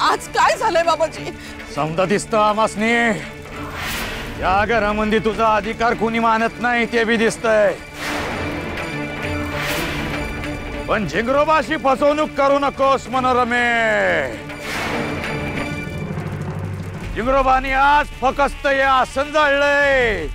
आज काय झालंय बाबाजी? समजा दिसतं आमासनी या घरामध्ये तुझा अधिकार कोणी मानत नाही ते बी दिसतंय। पण झिंगरोबाशी फसवणूक करू नकोस मनोरमे। झिंगरोबानी आज फकस्त या आसन जाळलंय।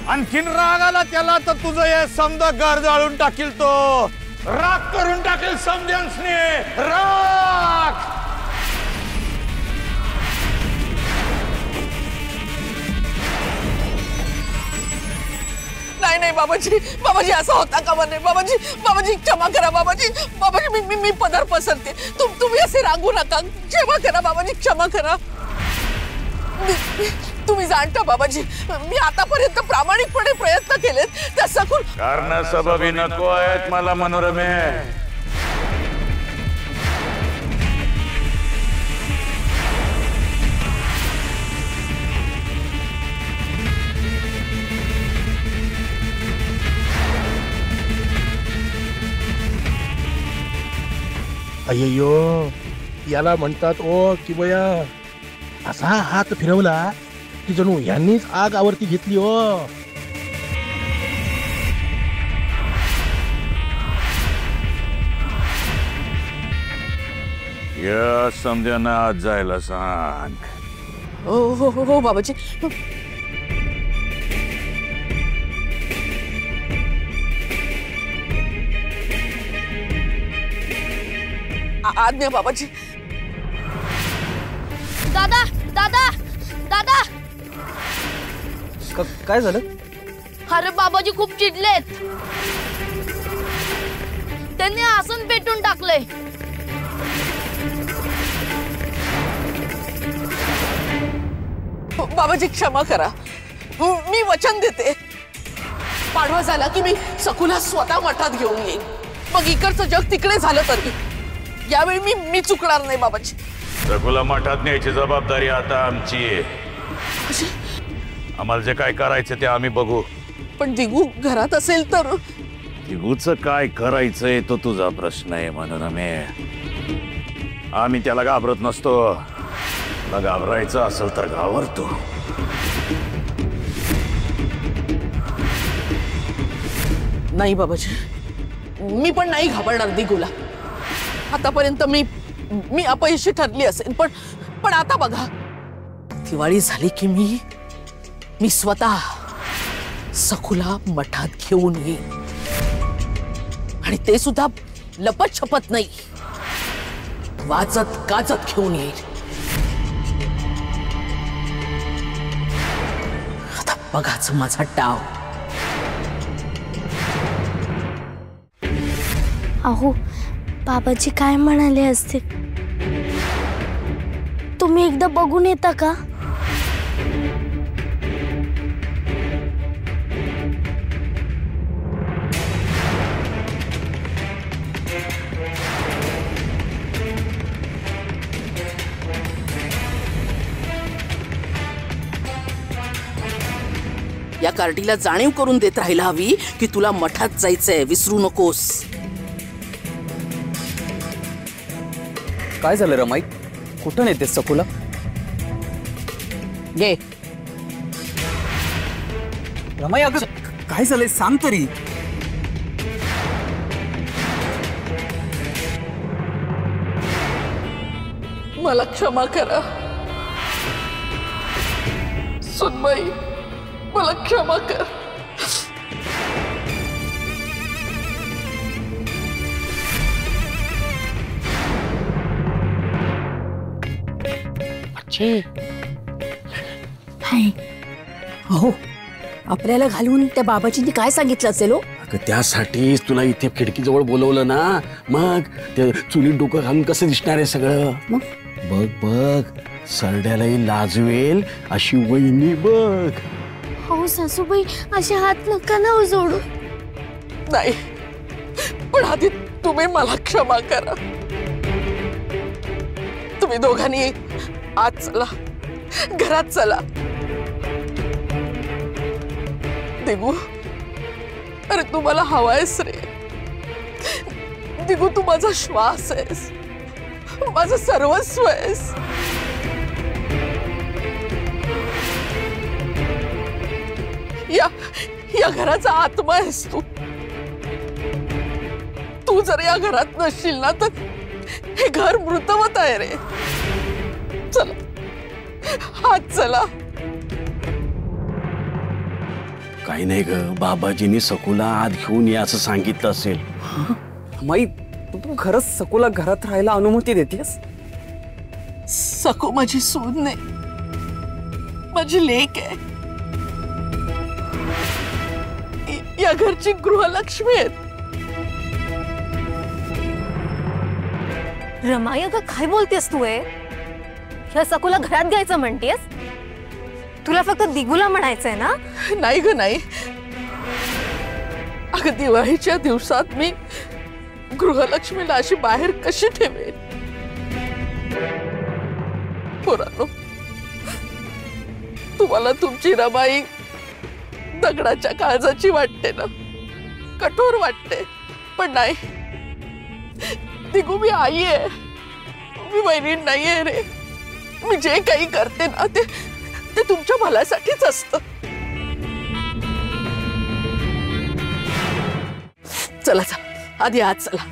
आणखीन राग आला त्याला तर तुझं हे समजा घर जाळून टाकील, तो राग करून टाकेल समध्यांसने राग। नाही नाही बाबाजी, बाबाजी असं होता कामा नये बाबाजी। बाबाजी क्षमा करा बाबाजी। बाबाजी मी पदर पसरते, तुम्ही असे रागू नका। क्षमा करा बाबाजी, क्षमा करा। तुम्ही जाणता बाबाजी, मी आतापर्यंत प्रामाणिकपणे प्रयत्न केलेत त्या सखून कारण सबबी नको आहेत मला मनोरमे। अय्यो, याला म्हणतात ओ की बया असा हात फिरवला की जणू यांनीच आग आवर्ती घेतली ओ। या समध्यांना आज जायला सांग। हो हो हो बाबाजी। आज्ञा बाबाजी। दादा दादा दादा, काय झालं? अरे बाबाजी खूप चिडलेत, त्यांनी आसन पेटून टाकलंय। बाबाजी क्षमा करा, मी वचन देते पाडवा झाला की मी सखूला स्वतः मठात घेऊन येईन। मग इकडचं जग तिकडे झालं तरी यावेळी मी चुकणार नाही बाबाजी। सखूला मठात न्यायची जबाबदारी आता आमची आहे। आम्हाला जे काय करायचं ते आम्ही बघू। पण दिगू घरात असेल तर? दिगूचं काय करायचंय तो तुझा प्रश्न आहे मनोरमे। आम्ही त्याला घाबरत नसतो, त्याला घाबरायचं असेल तर घाबरतो। नाही बाबाजी, मी पण नाही घाबरणार दिगूला। आतापर्यंत मी अपयशी ठरली असेल, पण आता बघा दिवाळी झाली की मी स्वतः सखूला मठात घेऊन येईन, आणि ते सुद्धा लपत छपत नाही, वाजत गाजत घेऊन येईल। आता बघाच माझा डाव। अहो बाबाजी काय म्हणाले असते, तुम्ही एकदा बघून येता का? या कार्टीला जाणीव करून देत राहायला हवी की तुला मठात जायचंय, विसरू नकोस। काय झालं रमाई, कुठं नेतेस सखूला? घे। रमाई अगं काय झालंय सांग तरी। मला क्षमा करा सुनबाई, मला क्षमा कर। हो, आपल्याला घालून त्या बाबाजींनी काय सांगितलं असेल हो? त्यासाठीच तुला इथे खिडकीजवळ बोलवलं ना। मग ते चुलीत डोकं घालून कसं दिसणार आहे सगळं? मग बघ बघ, सरड्यालाही लाजवेल अशी वहिनी बघ। हो सासूबाई, असे हात नका ना जोडू। नाही, पण आधी तुम्ही मला क्षमा करा। तुम्ही दोघांनी आत चला, घरात चला। दिगू, अरे तुम्हाला हवायस रे, दिगू तू माझा श्वास आहेस, माझं सर्वस्व आहेस. या घराचा आत्मा आहेस तू. तू जर या घरात नसशील ना तर हे घर मृतवत आहे रे. चला हात चला. काही नाही ग, बाबाजींनी सखूला आत घेऊन या असं सांगितलं असेल. माई तू खरंच सखूला घरात राहायला अनुमती देतेस? सकू माझी सून नाही, माझी लेक आहे. या घरची गृहलक्ष्मी आहे. रमाई, अगं काय बोलतेस तू? ह्या सकूला घरात घ्यायचं म्हणतेस? तुला फक्त दिगूला म्हणायचंय ना? नाही ग नाही. अगं दिवाळीच्या दिवसात मी गृहलक्ष्मीला अशी बाहेर कशी ठेवेन? पोरांनो, तुम्हाला तुमची रमाई दगडाच्या काळजाची वाटते ना, कठोर वाटते, पण नाही. दिगू मी आई आहे, मी वैरीण नाहीये रे. मी जे काही करते ना ते तुमच्या भल्यासाठीच असतं. चला चला आधी आज चला,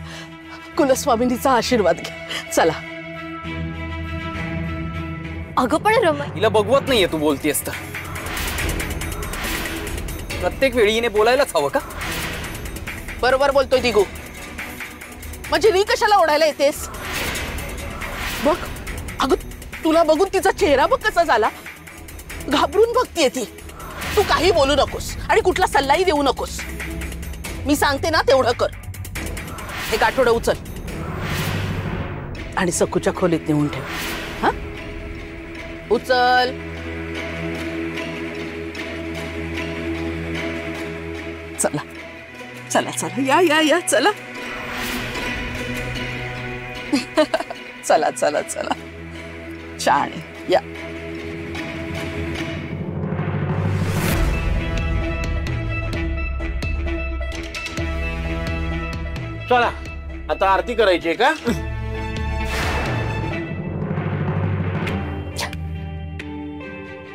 कुलस्वामिनीचा आशीर्वाद घ्या. चला. अगं पण रमाई, हिला बघवत नाहीये तू बोलतेस तर. प्रत्येक वेळी हिने बोलायलाच हवं का? बरोबर बोलतोय दिगू. म्हणजे री कशाला ओढायला येतेस? बघ अगं, तुला बघून तिचा चेहरा बघ कसा झाला. घाबरून बघतीये ती. तू काही बोलू नकोस आणि कुठला सल्लाही देऊ नकोस. मी सांगते ना तेवढं कर. एक आठवडा उचल आणि सकूच्या खोलीत नेऊन ठेव. हा उचल. चला चला चला, या या या चला. चला चला चला, छान आहे. या. चला आता आरती करायची आहे का?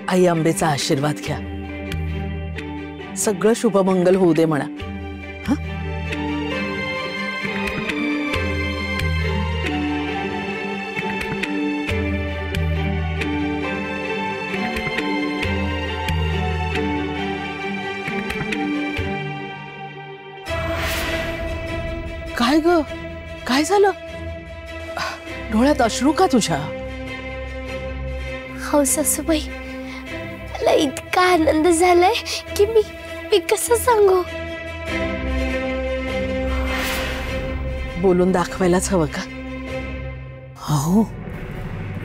आई अंबेचा आशीर्वाद घ्या. सगळं शुभमंगल होऊ दे म्हणा. हा काय ग, काय झालं? डोळ्यात अश्रू का तुझ्या? हो सासूबाई, मला इतका आनंद झालाय की मी कसं सांगू. बोलून दाखवायलाच हवं का? हो,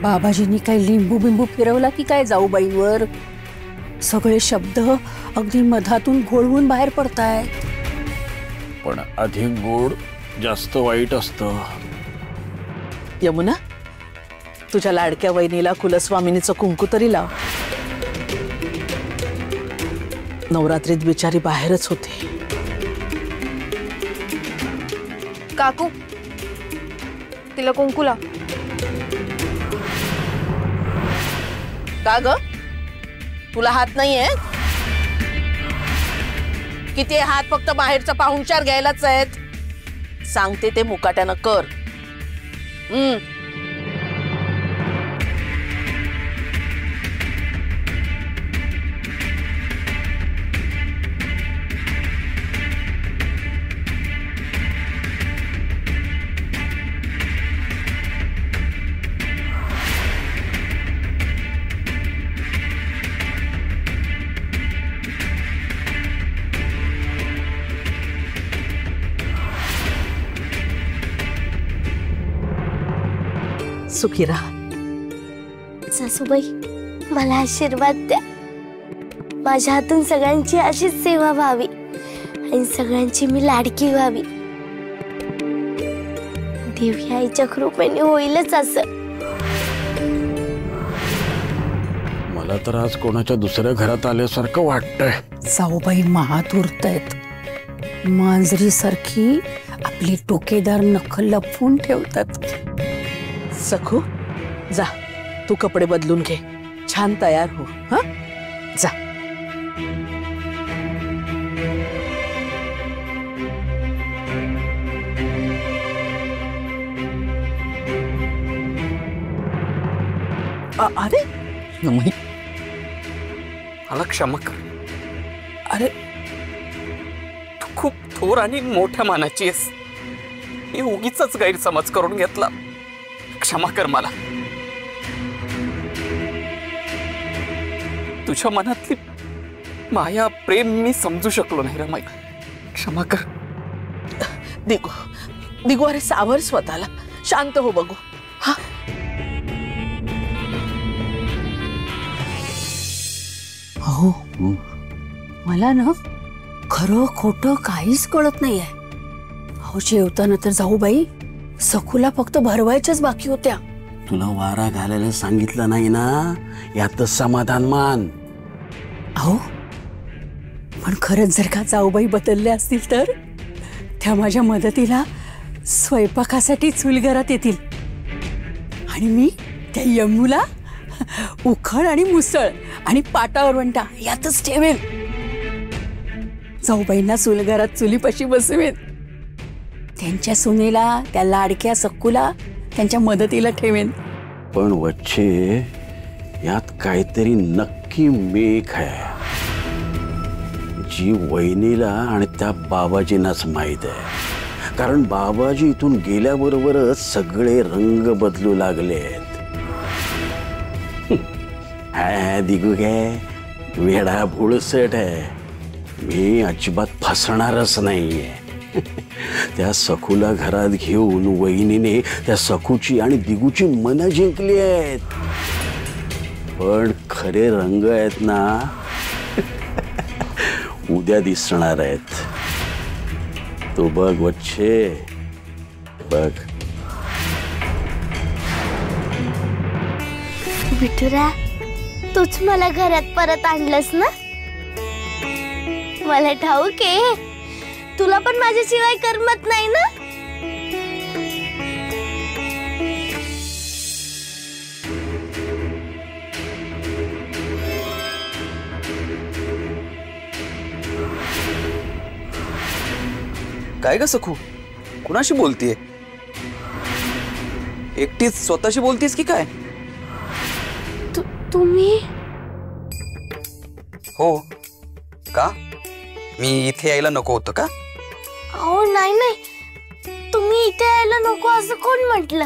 बाबाजींनी काय लिंबू बिंबू फिरवला की काय जाऊबाईवर? सगळे शब्द अगदी मधातून घोळवून बाहेर पडतायत. पण अधिक गोड जास्त वाईट असतं. यमुना, तुझ्या लाडक्या वहिनीला कुलस्वामिनीचं कुंकू तरी लाव. नवरात्रीत बिचारी बाहेरच होते. काकू, तिला कुंकू लाव. का ग, तुला हात नाहीये? किती हात फक्त बाहेरचा पाहुणचार घ्यायलाच आहेत. सांगते ते मुकाट्यानं कर. सुखी राहा. सासूबाई, मला आशीर्वाद द्या. माझ्या हातून सगळ्यांची अशीच सेवा व्हावी आणि सगळ्यांची मी लाडकी व्हावी. देवी आईच्या कृपेने होईलच असं. मला तर आज कोणाच्या दुसऱ्या घरात आल्यासारखं वाटतंय. जाऊबाई महातूर्त आहेत. मांजरी सारखी आपली टोकेदार नख लपवून ठेवतात. सखू जा, तू कपडे बदलून घे, छान तयार हो. हा जा. अरे नमही, मला क्षमा कर. अरे तू खूप थोर आणि मोठ्या मानाची आहेस. मी उगीच गैरसमज करून घेतला. क्षमा कर मला. तुझ्या मनातली माया प्रेम मी समजू शकलो नाही रमाई. क्षमा कर. दिगू, दिगू अरे सावर स्वतःला, शांत हो बघू. हा हो, मला ना खरं खोटं काहीच कळत नाहीये. अहो जेवताना तर जाऊ बाई सखूला फक्त भरवायच्याच बाकी होत्या. तुला वारा घालायला सांगितलं नाही ना, यातच समाधान मान. अहो पण खरंच जर का जाऊबाई बदलल्या असतील तर त्या माझ्या मदतीला स्वयंपाकासाठी चुलघरात येतील आणि मी त्या यमुला उखळ आणि मुसळ आणि पाटावर वंटा यातच ठेवेन. जाऊबाईंना चुलघरात चुलीपाशी बसवेन. त्यांच्या सुनेला, त्या लाडक्या सखूला त्यांच्या मदतीला ठेवेन. पण वच्चे यात काहीतरी नक्की मेघ आहे, जी वहिनीला आणि त्या बाबाजींनाच माहित आहे. कारण बाबाजी इथून गेल्याबरोबरच सगळे रंग बदलू लागलेत. दिगू काय वेडा भुळसट आहे. मी अजिबात फसणारच नाहीये. त्या सखूला घरात घेऊन वहिनीने त्या सखूची आणि दिगूची मनं जिंकली आहेत. पण खरे रंग आहेत ना उद्या दिसणार आहेत. तू बघ वच्छे, बघ. विठुरा, तूच मला घरात परत आणलंस ना. मला ठाऊक आहे तुला पण माझ्याशिवाय करमत नाही ना. काय ग सखू, कुणाशी बोलतीये? एकटीच स्वतःशी बोलतीस की काय? तुम्ही हो का? मी इथे यायला नको होतं का? अहो नाही नाही, तुम्ही इथे यायला नको असं कोण म्हटलं?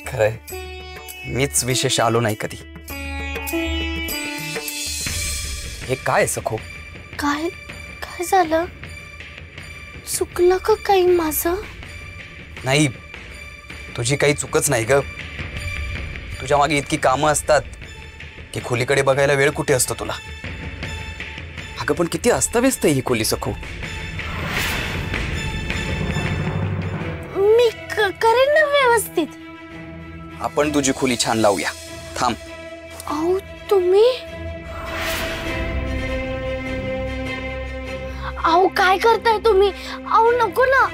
खरंय, मीच विशेष आलो नाही कधी. हे काय सखू? काय काय झालं? चुकलं का काही माझं? नाही, तुझी काही चुकच नाही ग. तुझ्या मागे इतकी कामं असतात की खोलीकडे बघायला वेळ कुठे असतो तुला. अगं पण किती अस्ताव्यस्त आहे ही खोली सखू. मी करेन ना व्यवस्थित. आपण तुझी खोली छान लावूया. थांब. अहो तुम्ही, अहो काय करताय तुम्ही? अहो नको ना.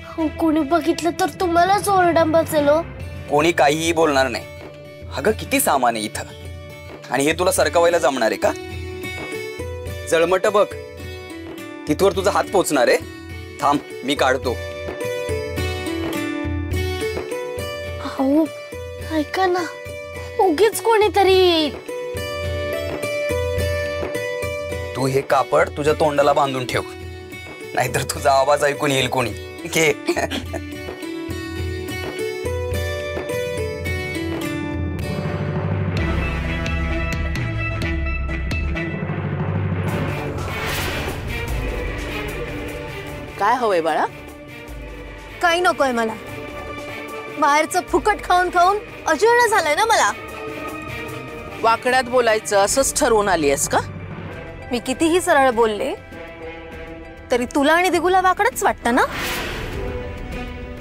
अहो कोणी बघितलं तर तुम्हालाच ओरडा बसेल हो. कोणी काहीही बोलणार नाही. अगं किती सामान आहे इथं, आणि हे तुला सरकवायला जमणार आहे का? जळमट बघ, तिथवर तुझा हात पोचणार आहे. थांब, मी काढतो. अहो ऐका ना, उगीच कोणीतरी येईल. तू हे कापड तुझ्या तोंडाला बांधून ठेव, नाहीतर तुझा आवाज ऐकून येईल कोणी. घे. काय हवंय बाळा? काही नकोय मला. बाहेरचं फुकट खाऊन खाऊन अजीर्ण झालंय ना मला. वाकड्यात बोलायचं असंच ठरवून आली आहेस का? मी कितीही सरळ बोलले तरी तुला आणि दिगूला वाकडच वाटतं ना.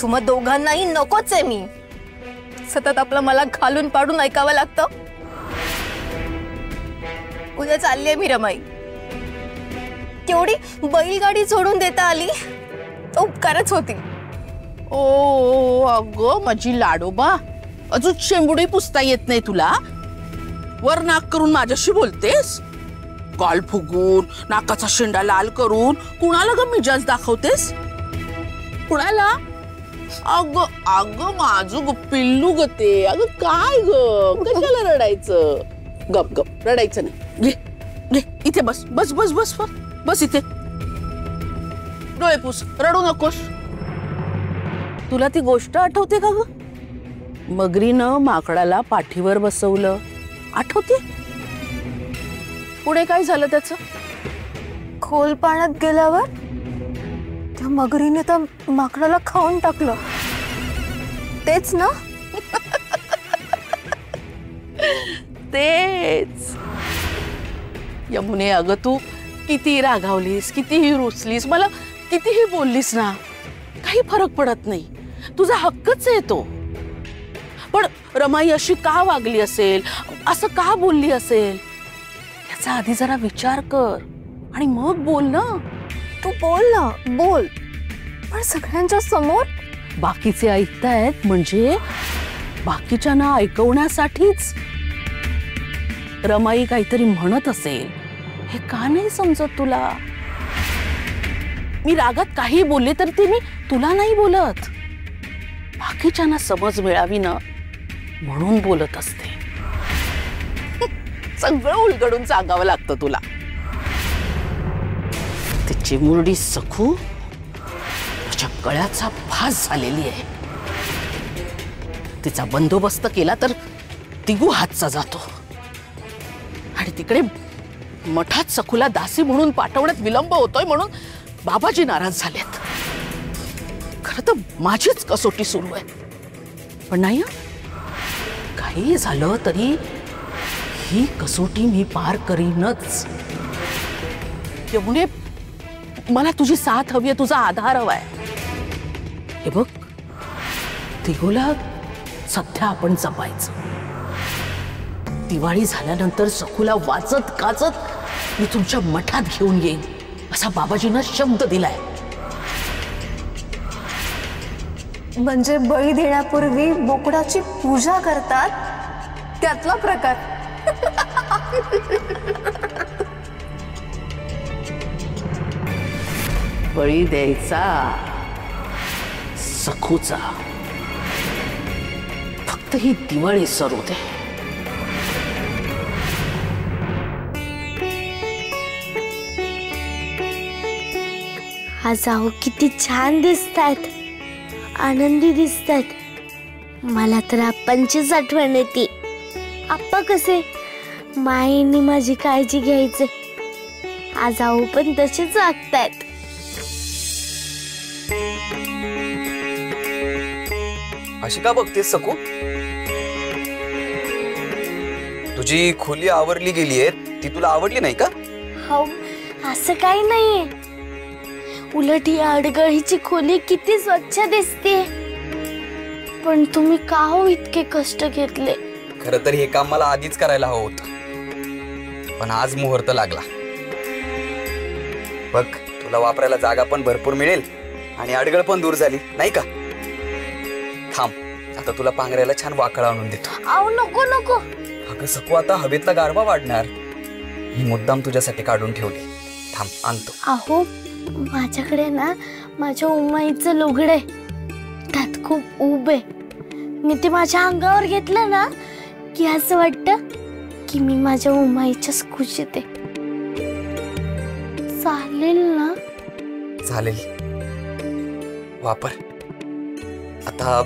तुम्हा दोघांनाही नकोच आहे मी. सतत आपलं मला घालून पाडून ऐकावं लागतं. उद्या चाललीये मी रमाई. तेवढी बैलगाडी सोडून देता आली तो उपकारच होती. ओ अगं माझी लाडोबा, अजून शेंबुडी पुसता येत नाही तुला? वर नाक करून माझ्याशी बोलतेस? गाल फुगून नाकाचा शेंडा लाल करून कुणाला ग मिजाज दाखवतेस? कुणाला? अगं अगं माझं ग पिल्लू ग ते. अगं काय ग, कशाला रडायचं? गप गप, रडायचं नाही. घे इथे बस बस बस बस बस बस इथे. डोळे पुस, रडू नकोस. तुला ती गोष्ट आठवते का ग? मगरीनं माकडाला पाठीवर बसवलं, आठवते? पुढे काय झालं त्याचं? खोल पाण्यात गेल्यावर त्या मगरीने त्या माकडाला खाऊन टाकलं, तेच ना? तेच. यमुने अगं तू किती रागावलीस, कितीही रुसलीस, मला कितीही बोललीस ना, काही फरक पडत नाही. तुझा हक्कच आहे तो. पण रमाई अशी का वागली असेल, असं का बोलली असेल, याचा आधी जरा विचार कर आणि मग बोल ना. तू बोल ना, बोल, पण सगळ्यांच्या समोर. बाकीचे ऐकतायत म्हणजे बाकीच्यांना ऐकवण्यासाठीच. रमाई काहीतरी म्हणत असेल, हे का नाही समजत तुला? मी रागात काही बोलले तर ते मी तुला नाही बोलत, बाकीच्यांना समज मिळावी ना म्हणून बोलत असते. सगळं उलगडून सांगावं लागतं तुला. ती चिमुरडी सखू तुझ्या गळ्याचा भास झालेली आहे. तिचा बंदोबस्त केला तर तिगू हातचा जातो. आणि तिकडे मठात सखूला दासी म्हणून पाठवण्यात विलंब होतोय म्हणून बाबाजी नाराज झालेत. खरं तर माझीच कसोटी सुरू आहे, पण नाही, काही झालं तरी ही कसोटी मी पार करीनच. यमुने मला तुझी साथ हवी आहे, तुझा आधार हवाय. हे बघ, तिघूला सध्या आपण जपायचं. दिवाळी झाल्यानंतर सखूला वाचत काचत मी तुमच्या मठात घेऊन येईन असा बाबाजीनं शब्द दिलाय. म्हणजे बळी देण्यापूर्वी बोकडाची पूजा करतात, त्यातला प्रकार. बळी द्यायचा सखूचा. फक्त ही दिवाळी सरू दे. आज अहो किती छान दिसतायत, आनंदी दिसतायत. मला तर आप्पांचीच आठवण येते. आप्पा कसे मायेने माझी काळजी घ्यायचे. आज अहो पण तसेच वागतायत. अशी का बघतेस सकू? तुझी खोली आवरली गेलीये, ती तुला आवडली नाही का? हो, असं काही नाहीये. उलट ही अडगळीची खोली किती स्वच्छ दिसते. पण तुम्ही का हो इतके कष्ट घेतले? खरं तर हे काम मला आधीच करायला हवं होतं, पण आज मुहूर्त लागला. बघ, तुला वापरायला जागा पण भरपूर मिळेल आणि अडगळ पण दूर झाली, नाही का? थांब, आता तुला पांघरायला छान वाकळ आणून देतो. अहो नको नको. अगं सकू, आता हवेतला गारवा वाढणार. ही मुद्दाम तुझ्यासाठी काढून ठेवली. थांब, आणतो. अहो, माझ्याकडे ना माझ्या उमाईचं लुगडं आहे, त्यात खूप ऊब आहे. मी ते माझ्या अंगावर घेतलं ना की असं वाटतं की मी माझ्या उमाईच्याच खुशीत आहे. चालेल ना? चालेल, वापर. आता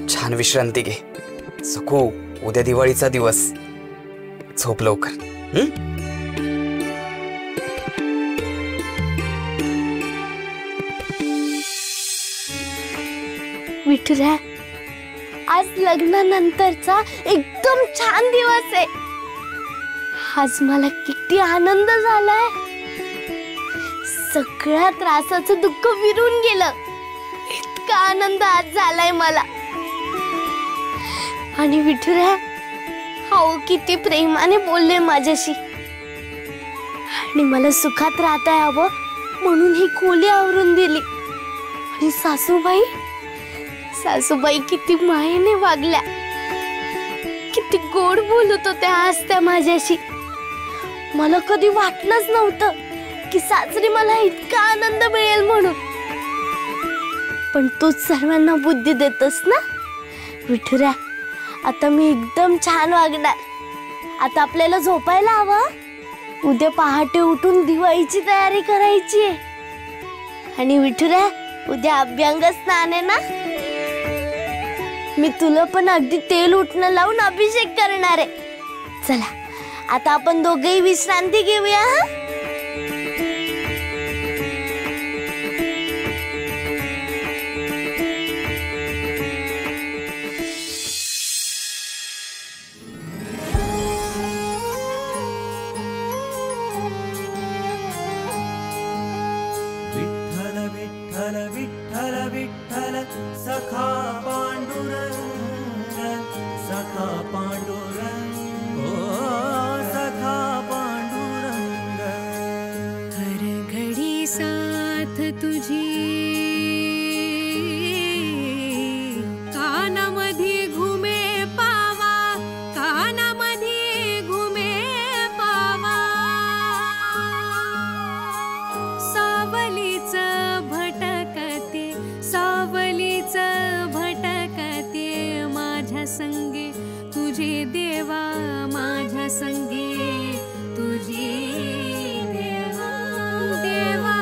छान विश्रांती घे. सकू, उद्या दिवाळीचा दिवस. झोप लवकर. विठुरा, आज लग्नानंतरचा एकदम छान दिवस आहे. आज मला किती आनंद झालाय. सगळ्या त्रासाचं दुःख विरून गेलं. इतका आनंद आज झालाय मला. आणि विठुरा, हो किती प्रेमाने बोलले माझ्याशी. आणि मला सुखात राहता यावं म्हणून ही खोली आवरून दिली. आणि सासूबाई किती मायेने वागल्या, किती गोड बोलत होत्या आज त्या माझ्याशी. मला कधी वाटलंच नव्हतं की सासरी मला इतका आनंद मिळेल म्हणून. पण तूच सर्वांना बुद्धी देतस ना विठुऱ्या. आता मी एकदम छान वागणार. आता आपल्याला झोपायला हवं. उद्या पहाटे उठून दिवाळीची तयारी करायची आहे. आणि विठुऱ्या उद्या अभ्यंग स्नान आहे ना. मी तुला पण अगदी तेल उठणं लावून अभिषेक करणार आहे. चला आता आपण दोघेही विश्रांती घेऊया. विठ्ठल विठ्ठल विठ्ठल विठ्ठल सखा पांडुरंग सखा पांडुरंग ओ सखा पांडुरंग. हर घडी साथ तुझी कानामध्ये घुमे पावा, कानामध्ये घुमे पावा. सावलीच भटकते, सावलीच भटकते माझ्या संगे तुझे देवा, माझ्या संगे तुझे देवा. देवा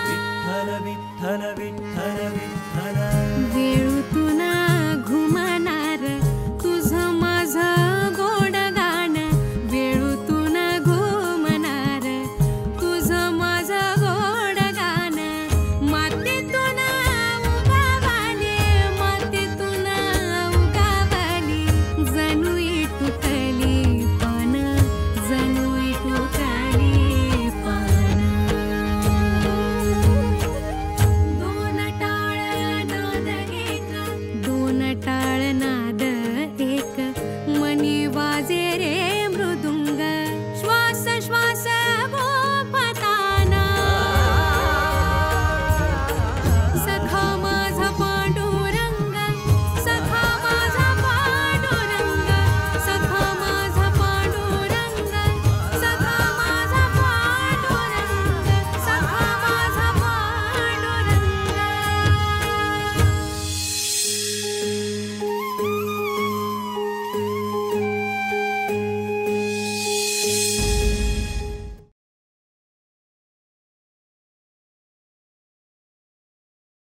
विठ्ठल विठ्ठल विठ्ठल विठ्ठल